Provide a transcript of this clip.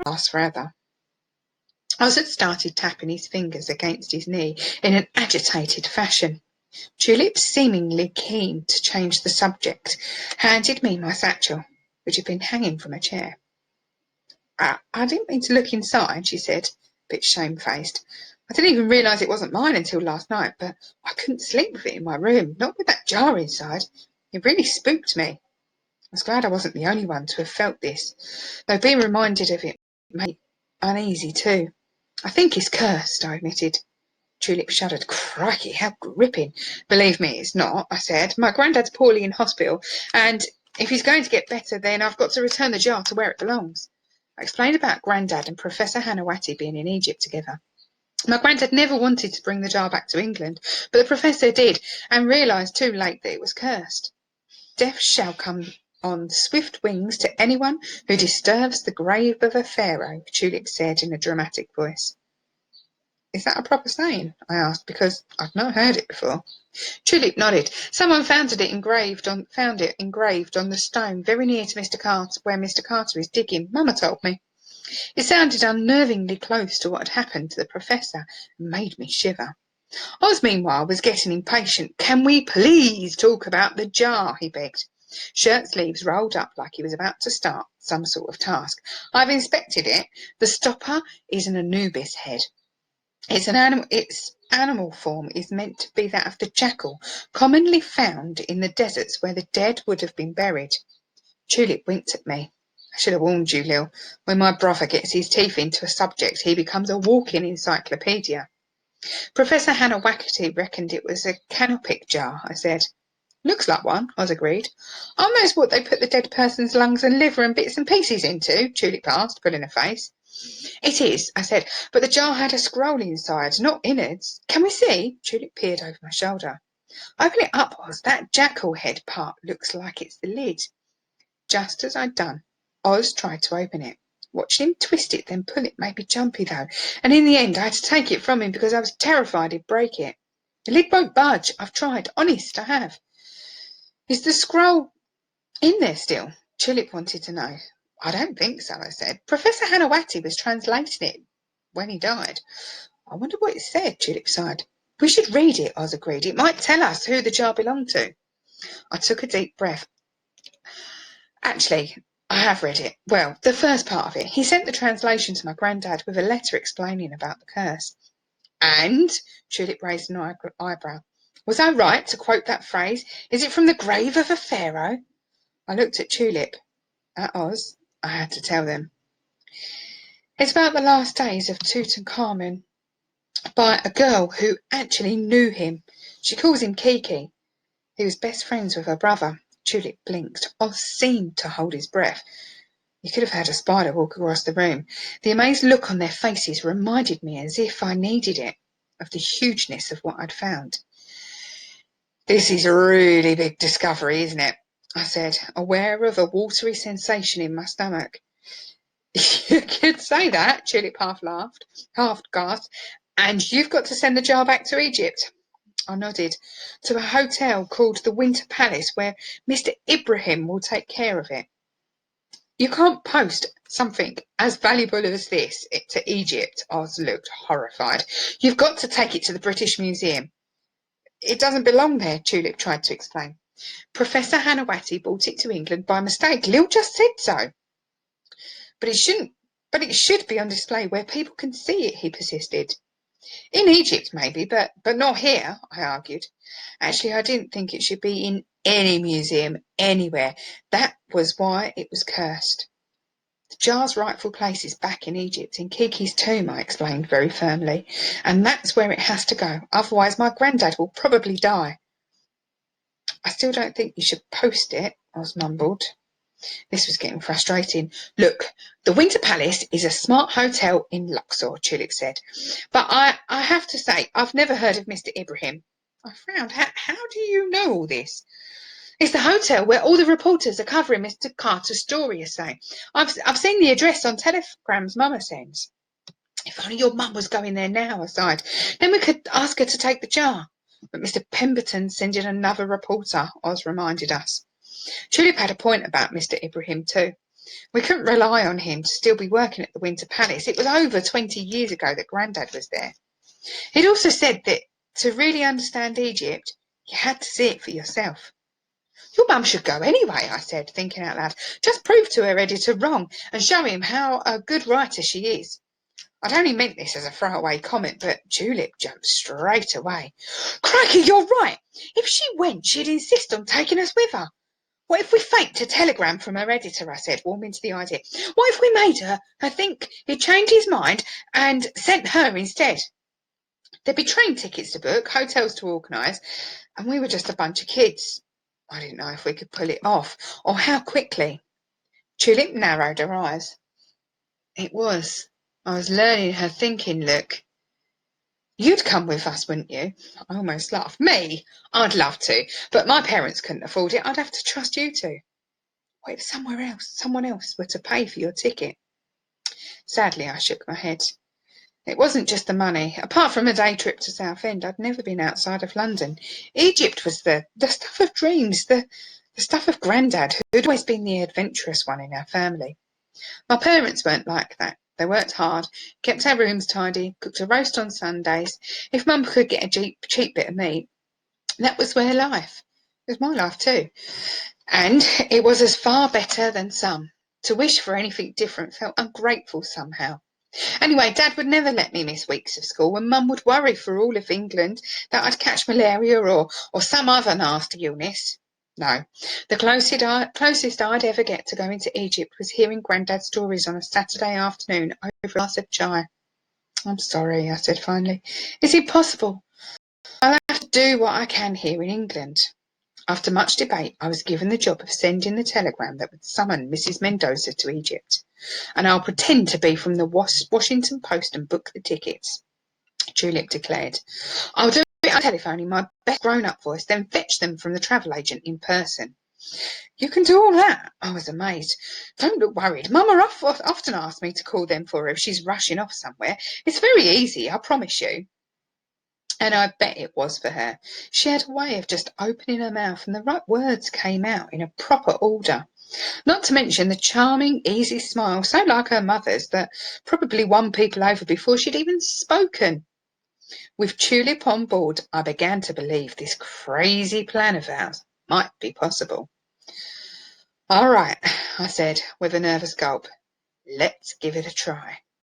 last forever. Oz had started tapping his fingers against his knee in an agitated fashion. Tulip, seemingly keen to change the subject, handed me my satchel, which had been hanging from a chair. I didn't mean to look inside, she said, a bit shamefaced. I didn't even realise it wasn't mine until last night, but I couldn't sleep with it in my room, not with that jar inside. It really spooked me. I was glad I wasn't the only one to have felt this, though being reminded of it made me uneasy too. I think he's cursed, I admitted. Tulip shuddered. Crikey, how gripping. Believe me, it's not, I said. My granddad's poorly in hospital, and if he's going to get better, then I've got to return the jar to where it belongs. I explained about Grandad and Professor Hanawati being in Egypt together. My granddad never wanted to bring the jar back to England, but the professor did, and realised too late that it was cursed. Death shall come on swift wings to anyone who disturbs the grave of a pharaoh, Tulip said in a dramatic voice. Is that a proper saying? I asked, because I'd not heard it before. Tulip nodded. Someone found it engraved on the stone very near to Mr. Carter, where Mr. Carter is digging. Mamma told me. It sounded unnervingly close to what had happened to the professor and made me shiver. Oz, meanwhile, was getting impatient. Can we please talk about the jar? He begged. Shirt sleeves rolled up like he was about to start some sort of task. I've inspected it. The stopper is an Anubis head. Its animal form is meant to be that of the jackal, commonly found in the deserts where the dead would have been buried. Tulip winked at me. I should have warned you, Lil. When my brother gets his teeth into a subject, he becomes a walking encyclopedia. Professor Hanawati reckoned it was a canopic jar, I said. Looks like one, Oz agreed. Almost what they put the dead person's lungs and liver and bits and pieces into, Tulip asked, pulling a face. It is, I said, but the jar had a scroll inside, not innards. Can we see? Tulip peered over my shoulder. Open it up, Oz. That jackal head part looks like it's the lid. Just as I'd done, Oz tried to open it. Watching him twist it, then pull it made me jumpy, though, and in the end I had to take it from him because I was terrified he'd break it. The lid won't budge. I've tried. Honest, I have. Is the scroll in there still? Tulip wanted to know. I don't think so, I said. Professor Hanawati was translating it when he died. I wonder what it said, Tulip sighed. We should read it, Oz agreed. It might tell us who the jar belonged to. I took a deep breath. Actually, I have read it. Well, the first part of it. He sent the translation to my granddad with a letter explaining about the curse. And? Tulip raised an eyebrow. Was I right to quote that phrase? Is it from the grave of a pharaoh? I looked at Tulip. At Oz, I had to tell them. It's about the last days of Tutankhamun by a girl who actually knew him. She calls him Kiki. He was best friends with her brother. Tulip blinked. Oz seemed to hold his breath. You could have had a spider walk across the room. The amazed look on their faces reminded me, as if I needed it, of the hugeness of what I'd found. This is a really big discovery, isn't it? I said, aware of a watery sensation in my stomach. You could say that, Tulip half laughed, half gasped. And you've got to send the jar back to Egypt. I nodded. To a hotel called the Winter Palace, where Mr. Ibrahim will take care of it. You can't post something as valuable as this to Egypt. Oz looked horrified. You've got to take it to the British Museum. It doesn't belong there, Tulip tried to explain. Professor Hanawati brought it to England by mistake. Lil just said so. But it should be on display where people can see it, he persisted. In Egypt, maybe, but not here, I argued. Actually, I didn't think it should be in any museum anywhere. That was why it was cursed. The jar's rightful place is back in Egypt, in Kiki's tomb, I explained very firmly, and that's where it has to go. Otherwise, my granddad will probably die. I still don't think you should post it, Oz mumbled. This was getting frustrating. Look, the Winter Palace is a smart hotel in Luxor, Tulip said. But I have to say, I've never heard of Mr. Ibrahim. I frowned. How do you know all this? It's the hotel where all the reporters are covering Mr. Carter's story, you say. I've seen the address on telegrams Mama sends. If only your mum was going there now, I sighed. Then we could ask her to take the jar. But Mr. Pemberton's sending another reporter, Oz reminded us. Tulip had a point about Mr. Ibrahim too. We couldn't rely on him to still be working at the Winter Palace. It was over 20 years ago that Grandad was there. He'd also said that to really understand Egypt, you had to see it for yourself. Your mum should go anyway, I said, thinking out loud. Just prove to her editor wrong and show him how a good writer she is. I'd only meant this as a throwaway comment, but Julep jumped straight away. Crikey, you're right. If she went, she'd insist on taking us with her. What if we faked a telegram from her editor, I said, warming to the idea. What if we made her think he'd changed his mind and sent her instead? There'd be train tickets to book, hotels to organise, and we were just a bunch of kids. I didn't know if we could pull it off, or how quickly. Julep narrowed her eyes. It was. I was learning her thinking look. You'd come with us, wouldn't you? I almost laughed. Me? I'd love to, but my parents couldn't afford it. I'd have to trust you to. What if someone else were to pay for your ticket? Sadly, I shook my head. It wasn't just the money. Apart from a day trip to Southend, I'd never been outside of London. Egypt was the stuff of dreams, the stuff of Grandad, who'd always been the adventurous one in our family. My parents weren't like that. They worked hard, kept our rooms tidy, cooked a roast on Sundays. If Mum could get a cheap bit of meat, that was their life. It was my life too. And it was as far better than some. To wish for anything different felt ungrateful somehow. Anyway, Dad would never let me miss weeks of school, and Mum would worry for all of England that I'd catch malaria or some other nasty illness. No, the closest I'd ever get to going to Egypt was hearing Grandad's stories on a Saturday afternoon over a glass of chai. I'm sorry, I said finally. Is it possible? I'll have to do what I can here in England. After much debate, I was given the job of sending the telegram that would summon Mrs. Mendoza to Egypt, and I'll pretend to be from the Washington Post and book the tickets, Julep declared. I'll do it on telephone in my best grown-up voice, then fetch them from the travel agent in person. You can do all that? I was amazed. Don't look worried. Mama often asks me to call them for her if she's rushing off somewhere. It's very easy, I promise you. And I bet it was for her. She had a way of just opening her mouth and the right words came out in a proper order. Not to mention the charming, easy smile, so like her mother's, that probably won people over before she'd even spoken. With Julep on board, I began to believe this crazy plan of ours might be possible. All right, I said with a nervous gulp. Let's give it a try.